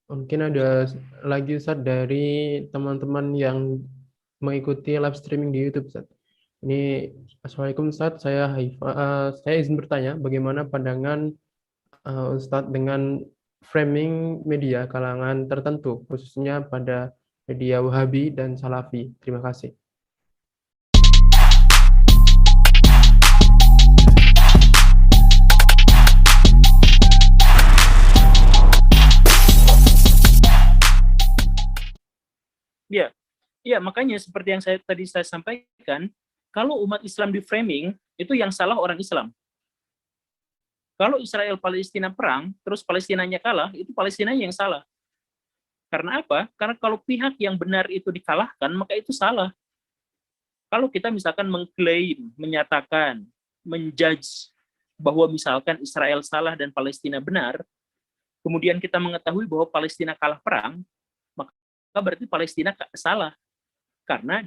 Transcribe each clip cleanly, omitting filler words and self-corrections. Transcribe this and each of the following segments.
Mungkin ada lagi Ustaz dari teman-teman yang mengikuti live streaming di YouTube Ustaz. Ini Assalamualaikum Ustaz, saya izin bertanya bagaimana pandangan Ustadz dengan framing media kalangan tertentu, khususnya pada media Wahabi dan Salafi. Terima kasih. Iya, iya makanya seperti yang saya sampaikan, kalau umat Islam di framing itu yang salah orang Islam. Kalau Israel Palestina perang, terus Palestinanya kalah, itu Palestinanya yang salah. Karena apa? Karena kalau pihak yang benar itu dikalahkan, maka itu salah. Kalau kita misalkan mengklaim, menyatakan, menjudge bahwa misalkan Israel salah dan Palestina benar, kemudian kita mengetahui bahwa Palestina kalah perang, maka berarti Palestina salah. Karena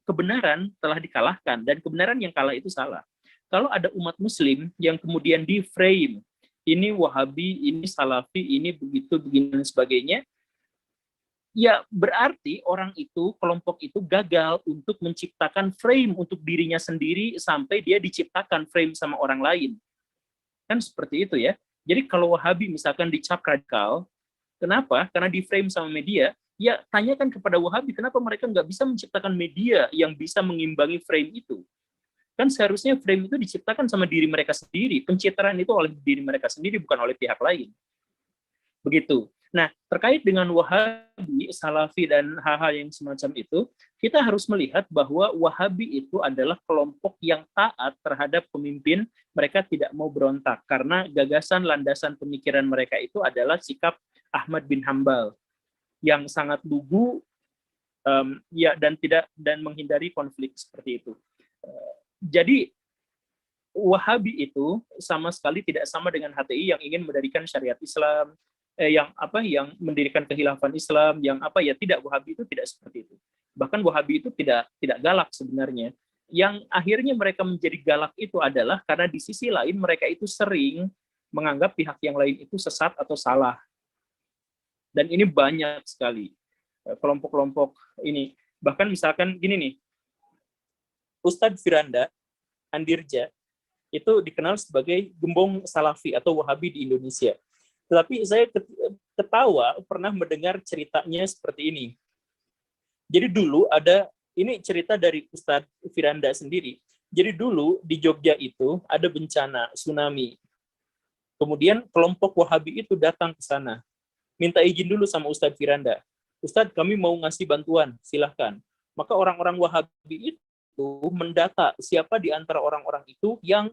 kebenaran telah dikalahkan dan kebenaran yang kalah itu salah. Kalau ada umat Muslim yang kemudian di frame ini Wahabi, ini Salafi, ini begitu begini dan sebagainya, ya berarti orang itu, kelompok itu gagal untuk menciptakan frame untuk dirinya sendiri sampai dia diciptakan frame sama orang lain. Kan seperti itu ya. Jadi kalau Wahabi misalkan dicap radikal, kenapa? Karena di frame sama media, ya tanyakan kepada Wahabi kenapa mereka nggak bisa menciptakan media yang bisa mengimbangi frame itu. Kan seharusnya frame itu diciptakan sama diri mereka sendiri, pencitraan itu oleh diri mereka sendiri, bukan oleh pihak lain. Begitu. Nah, terkait dengan Wahabi, Salafi, dan hal-hal yang semacam itu, kita harus melihat bahwa Wahabi itu adalah kelompok yang taat terhadap pemimpin, mereka tidak mau berontak, karena gagasan landasan pemikiran mereka itu adalah sikap Ahmad bin Hambal, yang sangat lugu, ya dan menghindari konflik seperti itu. Jadi Wahabi itu sama sekali tidak sama dengan HTI yang ingin mendirikan syariat Islam, yang mendirikan kekhilafan Islam, tidak, Wahabi itu tidak seperti itu. Bahkan Wahabi itu tidak galak sebenarnya. Yang akhirnya mereka menjadi galak itu adalah karena di sisi lain mereka itu sering menganggap pihak yang lain itu sesat atau salah. Dan ini banyak sekali kelompok-kelompok ini. Bahkan misalkan gini nih, Ustadz Firanda Andirja itu dikenal sebagai gembong Salafi atau Wahabi di Indonesia. Tetapi saya ketawa pernah mendengar ceritanya seperti ini. Jadi dulu ini cerita dari Ustadz Firanda sendiri. Jadi dulu di Jogja itu ada bencana tsunami. Kemudian kelompok Wahabi itu datang ke sana. Minta izin dulu sama Ustadz Firanda. Ustadz, kami mau ngasih bantuan, silahkan. Maka orang-orang Wahabi itu mendata siapa di antara orang-orang itu yang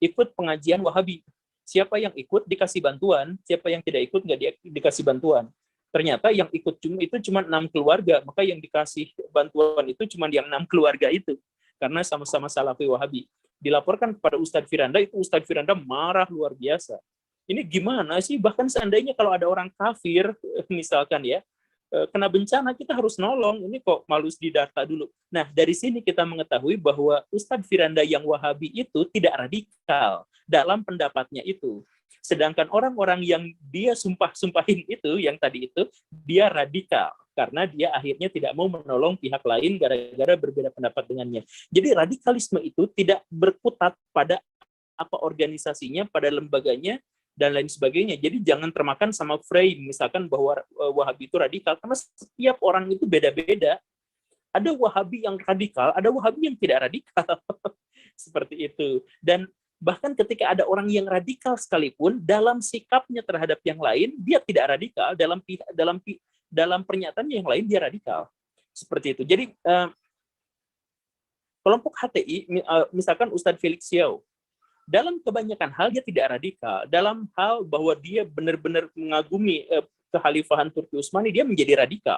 ikut pengajian Wahabi. Siapa yang ikut dikasih bantuan, siapa yang tidak ikut nggak dikasih bantuan. Ternyata yang ikut itu cuma 6 keluarga, maka yang dikasih bantuan itu cuma yang 6 keluarga itu. Karena sama-sama Salafi Wahabi. Dilaporkan kepada Ustadz Firanda, itu Ustadz Firanda marah luar biasa. Ini gimana sih? Bahkan seandainya kalau ada orang kafir, misalkan ya, kena bencana, kita harus nolong. Ini kok malu didata dulu. Nah, dari sini kita mengetahui bahwa Ustadz Firanda yang Wahabi itu tidak radikal dalam pendapatnya itu. Sedangkan orang-orang yang dia sumpahin itu, yang tadi itu, dia radikal. Karena dia akhirnya tidak mau menolong pihak lain gara-gara berbeda pendapat dengannya. Jadi radikalisme itu tidak berkutat pada apa organisasinya, pada lembaganya, dan lain sebagainya. Jadi jangan termakan sama frame, misalkan bahwa Wahabi itu radikal, karena setiap orang itu beda-beda. Ada Wahabi yang radikal, ada Wahabi yang tidak radikal. Seperti itu. Dan bahkan ketika ada orang yang radikal sekalipun, dalam sikapnya terhadap yang lain, dia tidak radikal, dalam pernyataan yang lain, dia radikal. Seperti itu. Jadi, kelompok HTI, misalkan Ustadz Felix Xiao, dalam kebanyakan hal dia tidak radikal. Dalam hal bahwa dia benar-benar mengagumi kekhalifahan Turki Utsmani, dia menjadi radikal.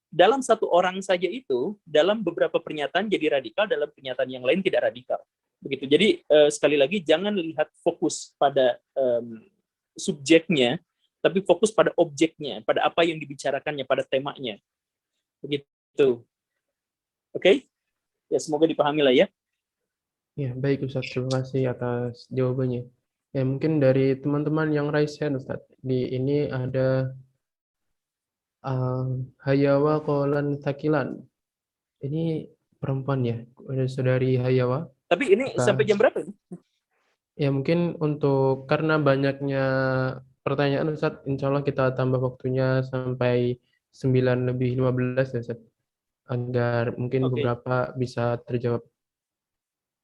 Dalam satu orang saja itu, dalam beberapa pernyataan jadi radikal, dalam pernyataan yang lain tidak radikal. Begitu. Jadi sekali lagi jangan lihat fokus pada subjeknya, tapi fokus pada objeknya, pada apa yang dibicarakannya, pada temanya. Begitu. Oke? Ya, semoga dipahami lah ya. Ya, baik Ustaz. Terima kasih atas jawabannya. Ya, mungkin dari teman-teman yang raise hand, Ustaz. Di ini ada uh, Hayawa Kolan Takilan. Ini perempuan ya, ada saudari Hayawa. Tapi ini sampai Apakah jam berapa ini? ya mungkin untuk karena banyaknya pertanyaan Ustaz, insya Allah kita tambah waktunya sampai 9:15 ya Ustaz, agar mungkin Oke, beberapa bisa terjawab.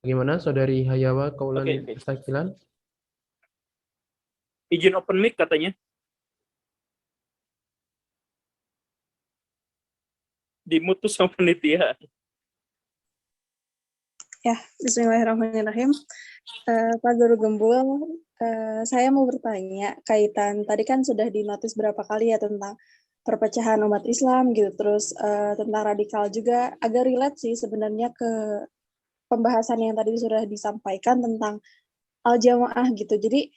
Bagaimana saudari Hayawa Kaulan oke, oke. Takilan? Izin open mic katanya. Dimutus sama panitia. Ya, bismillahirrahmanirrahim. Pak Guru Gembul, saya mau bertanya kaitan tadi kan sudah dinotis berapa kali ya tentang perpecahan umat Islam gitu, terus tentang radikal juga agak relate sih sebenarnya ke pembahasan yang tadi sudah disampaikan tentang al-jamaah gitu. Jadi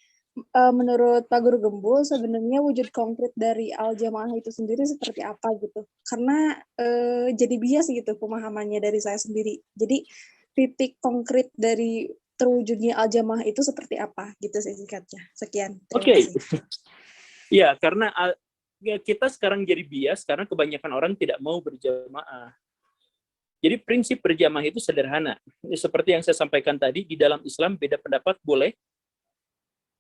menurut Pak Guru Gembul sebenarnya wujud konkret dari al-jamaah itu sendiri seperti apa gitu? Karena jadi bias gitu pemahamannya dari saya sendiri. Jadi titik konkret dari terwujudnya al-jamaah itu seperti apa gitu sih singkatnya. Sekian, terima Oke. kasih. Ya, karena ya, kita sekarang jadi bias karena kebanyakan orang tidak mau berjamaah. Jadi prinsip berjamaah itu sederhana. Seperti yang saya sampaikan tadi, di dalam Islam beda pendapat boleh,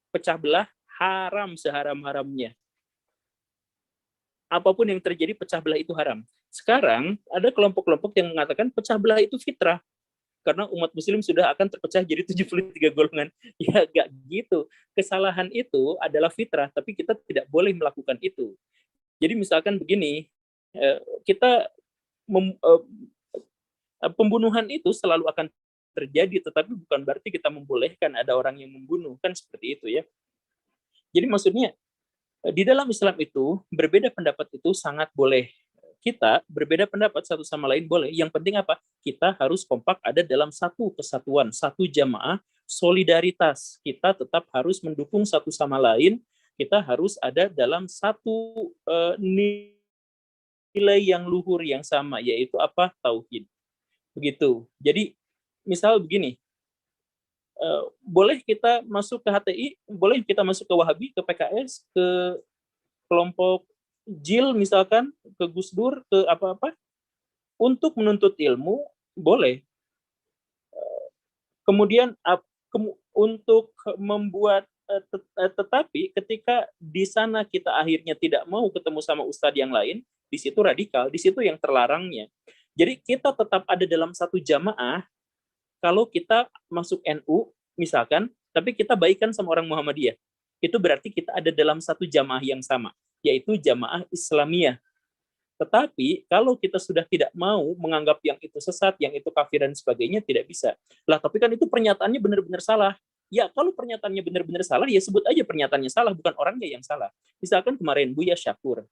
pecah belah haram seharam-haramnya. Apapun yang terjadi, pecah belah itu haram. Sekarang ada kelompok-kelompok yang mengatakan pecah belah itu fitrah, karena umat muslim sudah akan terpecah jadi 73 golongan. Ya, gak gitu. Kesalahan itu adalah fitrah, tapi kita tidak boleh melakukan itu. Jadi misalkan begini, kita pembunuhan itu selalu akan terjadi, tetapi bukan berarti kita membolehkan ada orang yang membunuh, kan seperti itu ya. Jadi maksudnya, di dalam Islam itu, berbeda pendapat itu sangat boleh. Kita berbeda pendapat satu sama lain boleh. Yang penting apa? Kita harus kompak ada dalam satu kesatuan, satu jamaah, solidaritas. Kita tetap harus mendukung satu sama lain. Kita harus ada dalam satu nilai yang luhur yang sama, yaitu apa? Tauhid. Begitu. Jadi, misal begini, boleh kita masuk ke HTI, boleh kita masuk ke Wahabi, ke PKS, ke kelompok JIL misalkan, ke Gus Dur, ke apa-apa, untuk menuntut ilmu, boleh. Kemudian untuk membuat tetapi ketika di sana kita akhirnya tidak mau ketemu sama ustadz yang lain, di situ radikal, di situ yang terlarangnya. Jadi kita tetap ada dalam satu jamaah kalau kita masuk NU misalkan, tapi kita baikan sama orang Muhammadiyah. Itu berarti kita ada dalam satu jamaah yang sama, yaitu jamaah Islamiyah. Tetapi kalau kita sudah tidak mau menganggap yang itu sesat, yang itu kafir dan sebagainya, tidak bisa. Lah, tapi kan itu pernyataannya benar-benar salah. Ya, kalau pernyataannya benar-benar salah, ya sebut aja pernyataannya salah, bukan orangnya yang salah. Misalkan kemarin Buya Syakur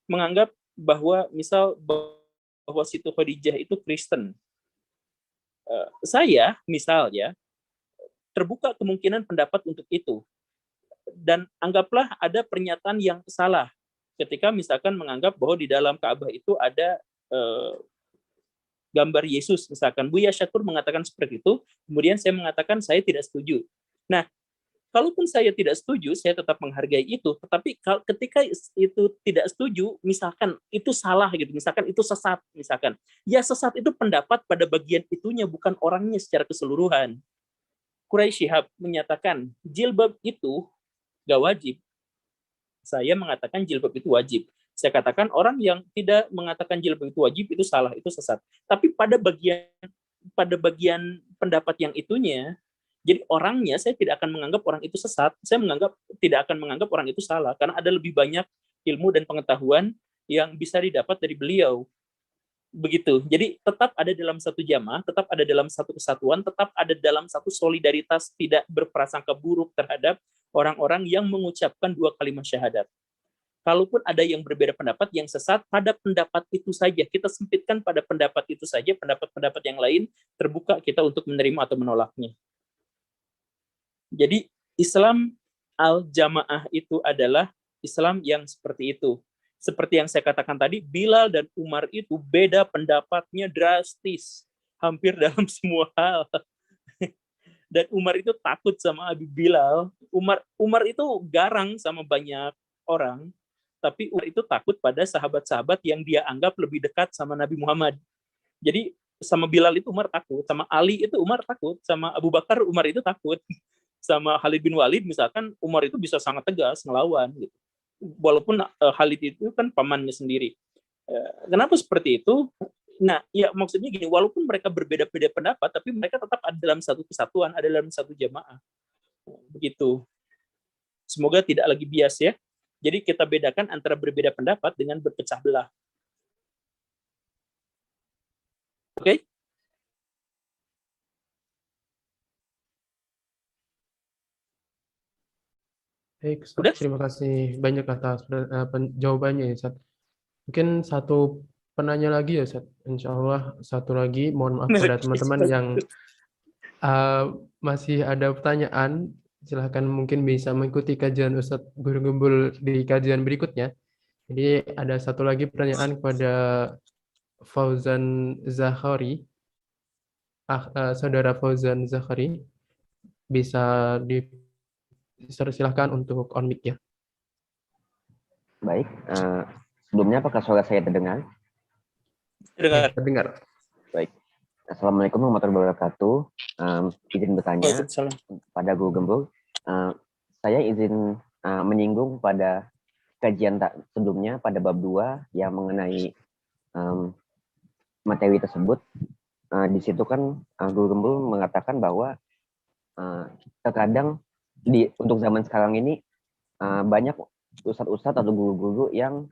menganggap bahwa bahwa Siti Khadijah itu Kristen. Saya misalnya terbuka kemungkinan pendapat untuk itu. Dan anggaplah ada pernyataan yang salah ketika misalkan menganggap bahwa di dalam Ka'bah itu ada gambar Yesus misalkan. Buya Syakur mengatakan seperti itu, kemudian saya mengatakan saya tidak setuju. Nah, kalaupun saya tidak setuju, saya tetap menghargai itu. Tetapi ketika itu tidak setuju, misalkan itu salah gitu, misalkan itu sesat, misalkan. Ya sesat itu pendapat pada bagian itunya, bukan orangnya secara keseluruhan. Quraisy Shihab menyatakan jilbab itu gak wajib. Saya mengatakan jilbab itu wajib. Saya katakan orang yang tidak mengatakan jilbab itu wajib itu salah, itu sesat. Tapi pada bagian pendapat yang itunya, jadi orangnya saya tidak akan menganggap orang itu sesat, saya tidak akan menganggap orang itu salah, karena ada lebih banyak ilmu dan pengetahuan yang bisa didapat dari beliau. Begitu. Jadi tetap ada dalam satu jamaah, tetap ada dalam satu kesatuan, tetap ada dalam satu solidaritas, tidak berprasangka buruk terhadap orang-orang yang mengucapkan dua kalimat syahadat. Kalaupun ada yang berbeda pendapat, yang sesat, pada pendapat itu saja. Kita sempitkan pada pendapat itu saja, pendapat-pendapat yang lain terbuka kita untuk menerima atau menolaknya. Jadi Islam al-jamaah itu adalah Islam yang seperti itu. Seperti yang saya katakan tadi, Bilal dan Umar itu beda pendapatnya drastis, hampir dalam semua hal. Dan Umar itu takut sama Abi Bilal. Umar itu garang sama banyak orang, tapi Umar itu takut pada sahabat-sahabat yang dia anggap lebih dekat sama Nabi Muhammad. Jadi sama Bilal itu Umar takut, sama Ali itu Umar takut, sama Abu Bakar Umar itu takut, sama Khalid bin Walid misalkan Umar itu bisa sangat tegas ngelawan gitu. Walaupun Khalid itu kan pamannya sendiri. Kenapa seperti itu? Nah, ya maksudnya gini, walaupun mereka berbeda-beda pendapat, tapi mereka tetap ada dalam satu kesatuan, ada dalam satu jamaah. Begitu. Semoga tidak lagi bias ya. Jadi kita bedakan antara berbeda pendapat dengan berpecah belah. Oke? Baik, Ustaz. Udah? Terima kasih banyak atas jawabannya ya, Ustaz. Mungkin satu penanya lagi ya, Ustaz. Insya Allah satu lagi. Mohon maaf pada teman-teman yang masih ada pertanyaan. Silahkan mungkin bisa mengikuti kajian Ustadz Guru Gembul di kajian berikutnya. Jadi ada satu lagi pertanyaan kepada Fauzan Zakhari. Saudara Fauzan Zakhari, bisa silahkan untuk on mic ya. Baik, sebelumnya apakah suara saya terdengar? Terdengar. Baik. Assalamualaikum warahmatullahi wabarakatuh. Izin bertanya pada Guru Gembul. Saya izin menyinggung pada kajian sebelumnya pada bab 2 yang mengenai materi tersebut. Di situ kan Guru Gembul mengatakan bahwa terkadang untuk zaman sekarang ini banyak ustadz-ustadz atau guru-guru yang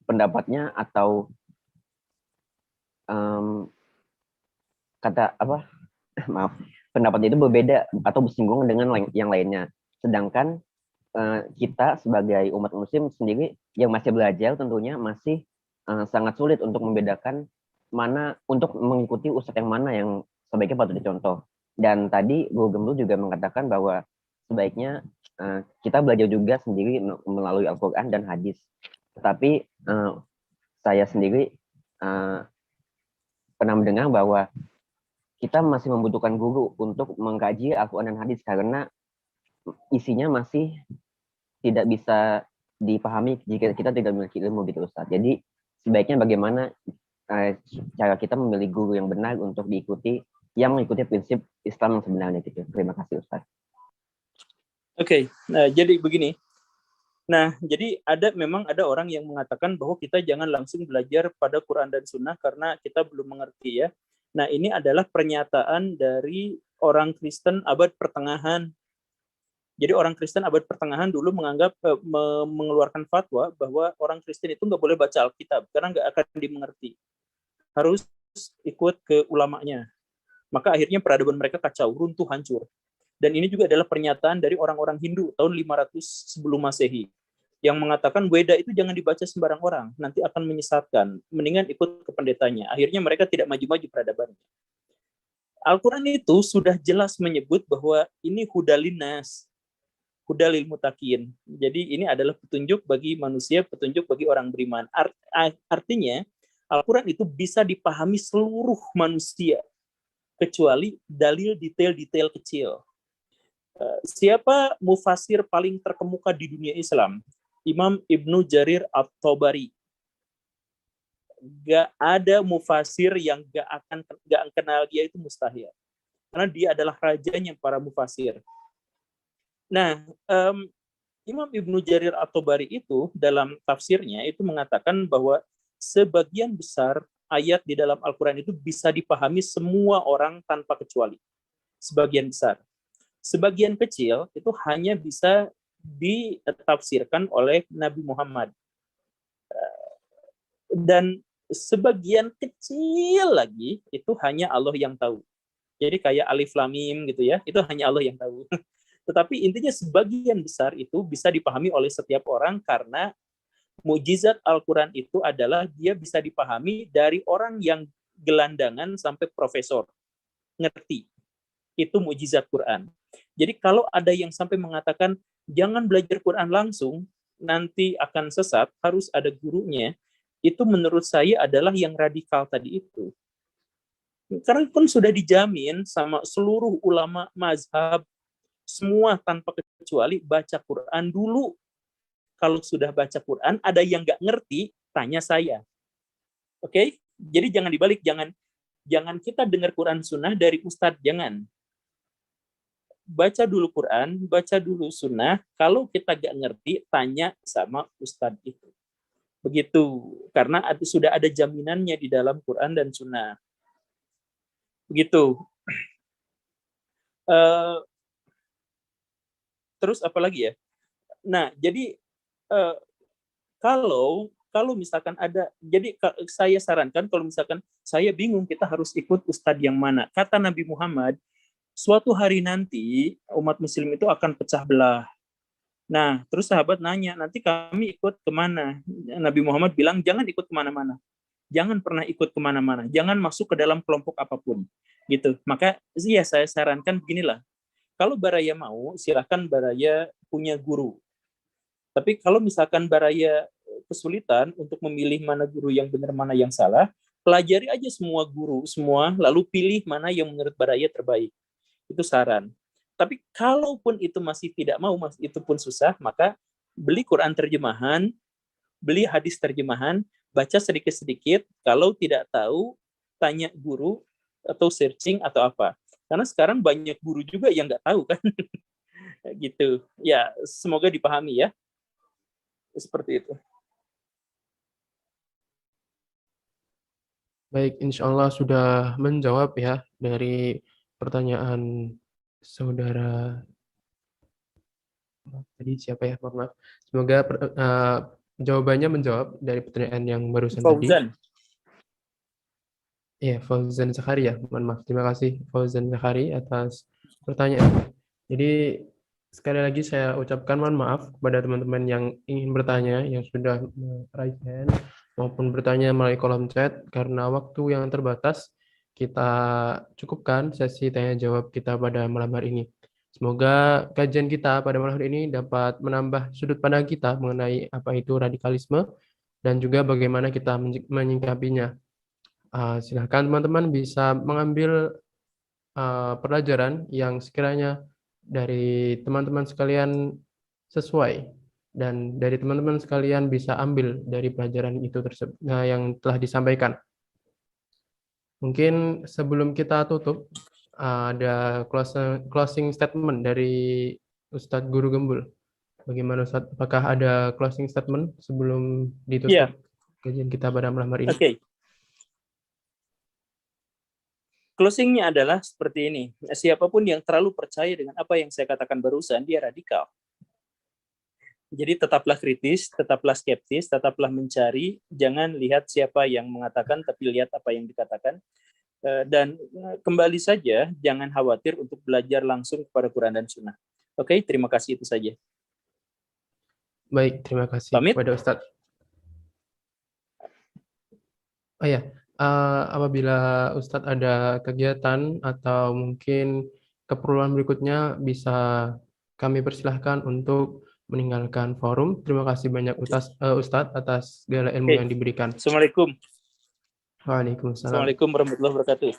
pendapatnya atau pendapatnya itu berbeda atau bersinggungan dengan yang lainnya. Sedangkan kita sebagai umat muslim sendiri yang masih belajar tentunya masih sangat sulit untuk membedakan untuk mengikuti ustadz yang mana yang sebaiknya patut dicontoh. Dan tadi Guru Gembul juga mengatakan bahwa sebaiknya kita belajar juga sendiri melalui Al-Quran dan hadis. Tetapi saya sendiri pernah mendengar bahwa kita masih membutuhkan guru untuk mengkaji Al-Quran dan hadis karena isinya masih tidak bisa dipahami jika kita tidak memiliki ilmu gitu Ustaz. Jadi sebaiknya bagaimana cara kita memilih guru yang benar untuk diikuti, yang mengikuti prinsip Islam yang sebenarnya gitu. Terima kasih Ustaz. Oke, nah jadi begini. Nah, jadi memang ada orang yang mengatakan bahwa kita jangan langsung belajar pada Quran dan Sunnah karena kita belum mengerti ya. Nah, ini adalah pernyataan dari orang Kristen abad pertengahan. Jadi orang Kristen abad pertengahan dulu mengeluarkan fatwa bahwa orang Kristen itu nggak boleh baca Alkitab karena nggak akan dimengerti. Harus ikut ke ulamanya. Maka akhirnya peradaban mereka kacau, runtuh, hancur. Dan ini juga adalah pernyataan dari orang-orang Hindu tahun 500 sebelum Masehi yang mengatakan Weda itu jangan dibaca sembarang orang, nanti akan menyesatkan, mendingan ikut ke pendetanya. Akhirnya mereka tidak maju-maju peradabannya. Al-Quran itu sudah jelas menyebut bahwa ini hudalinas, hudalil mutakin. Jadi ini adalah petunjuk bagi manusia, petunjuk bagi orang beriman. Artinya Al-Quran itu bisa dipahami seluruh manusia, kecuali dalil detail-detail kecil. Siapa mufasir paling terkemuka di dunia Islam? Imam Ibnu Jarir At-Tabari. Gak ada mufasir yang gak kenal dia, itu mustahil. Karena dia adalah rajanya para mufasir. Nah, Imam Ibnu Jarir At-Tabari itu dalam tafsirnya itu mengatakan bahwa sebagian besar ayat di dalam Al-Quran itu bisa dipahami semua orang tanpa kecuali. Sebagian besar. Sebagian kecil itu hanya bisa ditafsirkan oleh Nabi Muhammad. Dan sebagian kecil lagi itu hanya Allah yang tahu. Jadi kayak alif lam mim gitu ya, itu hanya Allah yang tahu. Tetapi intinya sebagian besar itu bisa dipahami oleh setiap orang karena mukjizat Al-Quran itu adalah dia bisa dipahami dari orang yang gelandangan sampai profesor. Ngerti. Itu mukjizat Quran. Jadi kalau ada yang sampai mengatakan jangan belajar Quran langsung, nanti akan sesat, harus ada gurunya, itu menurut saya adalah yang radikal tadi itu. Karena pun sudah dijamin sama seluruh ulama mazhab, semua tanpa kecuali baca Quran dulu. Kalau sudah baca Quran, ada yang nggak ngerti, tanya saya. Oke? Jadi jangan dibalik, jangan kita dengar Quran Sunnah dari Ustadz, jangan. Baca dulu Quran, baca dulu Sunnah. Kalau kita nggak ngerti, tanya sama Ustadz itu. Begitu, karena sudah ada jaminannya di dalam Quran dan Sunnah. Begitu. Terus apa lagi ya? Nah, jadi kalau misalkan ada, jadi saya sarankan kalau misalkan saya bingung kita harus ikut ustadz yang mana. Kata Nabi Muhammad, suatu hari nanti umat muslim itu akan pecah belah. Nah, terus sahabat nanya, nanti kami ikut kemana? Nabi Muhammad bilang, jangan ikut kemana-mana. Jangan pernah ikut kemana-mana. Jangan masuk ke dalam kelompok apapun. Gitu. Maka ya saya sarankan beginilah. Kalau Baraya mau, silakan Baraya punya guru. Tapi kalau misalkan Baraya kesulitan untuk memilih mana guru yang benar, mana yang salah, pelajari aja semua guru, semua, lalu pilih mana yang menurut Baraya terbaik. Itu saran. Tapi kalaupun itu masih tidak mau, itu pun susah, maka beli Quran terjemahan, beli hadis terjemahan, baca sedikit-sedikit, kalau tidak tahu, tanya guru, atau searching, atau apa. Karena sekarang banyak guru juga yang nggak tahu kan. Gitu. Ya, semoga dipahami ya. Seperti itu. Baik, insya Allah sudah menjawab ya dari pertanyaan saudara tadi siapa ya, maaf. Semoga jawabannya menjawab dari pertanyaan yang barusan Fauzan. tadi. Ya, Fauzan Zakhari ya, mohon maaf. Terima kasih Fauzan Zakhari atas pertanyaan. Jadi sekali lagi saya ucapkan mohon maaf kepada teman-teman yang ingin bertanya, yang sudah raise hand maupun bertanya melalui kolom chat, karena waktu yang terbatas kita cukupkan sesi tanya jawab kita pada malam hari ini. Semoga kajian kita pada malam hari ini dapat menambah sudut pandang kita mengenai apa itu radikalisme dan juga bagaimana kita menyikapinya. Silahkan teman-teman bisa mengambil pelajaran yang sekiranya dari teman-teman sekalian sesuai dan dari teman-teman sekalian bisa ambil dari pelajaran itu tersebut yang telah disampaikan. Mungkin sebelum kita tutup ada closing statement dari Ustadz Guru Gembul. Bagaimana Ustadz? Apakah ada closing statement sebelum ditutup kajian kita pada malam hari ini? Oke. Closingnya adalah seperti ini. Siapapun yang terlalu percaya dengan apa yang saya katakan barusan, dia radikal. Jadi tetaplah kritis, tetaplah skeptis, tetaplah mencari. Jangan lihat siapa yang mengatakan, tapi lihat apa yang dikatakan. Dan kembali saja, jangan khawatir untuk belajar langsung kepada Quran dan Sunnah. Oke, terima kasih, itu saja. Baik, terima kasih kepada Ustadz. Oh ya, apabila Ustadz ada kegiatan atau mungkin keperluan berikutnya, bisa kami persilahkan untuk meninggalkan forum. Terima kasih banyak Ustadz atas segala ilmu yang diberikan. Assalamualaikum. Waalaikumsalam. Assalamualaikum warahmatullahi wabarakatuh.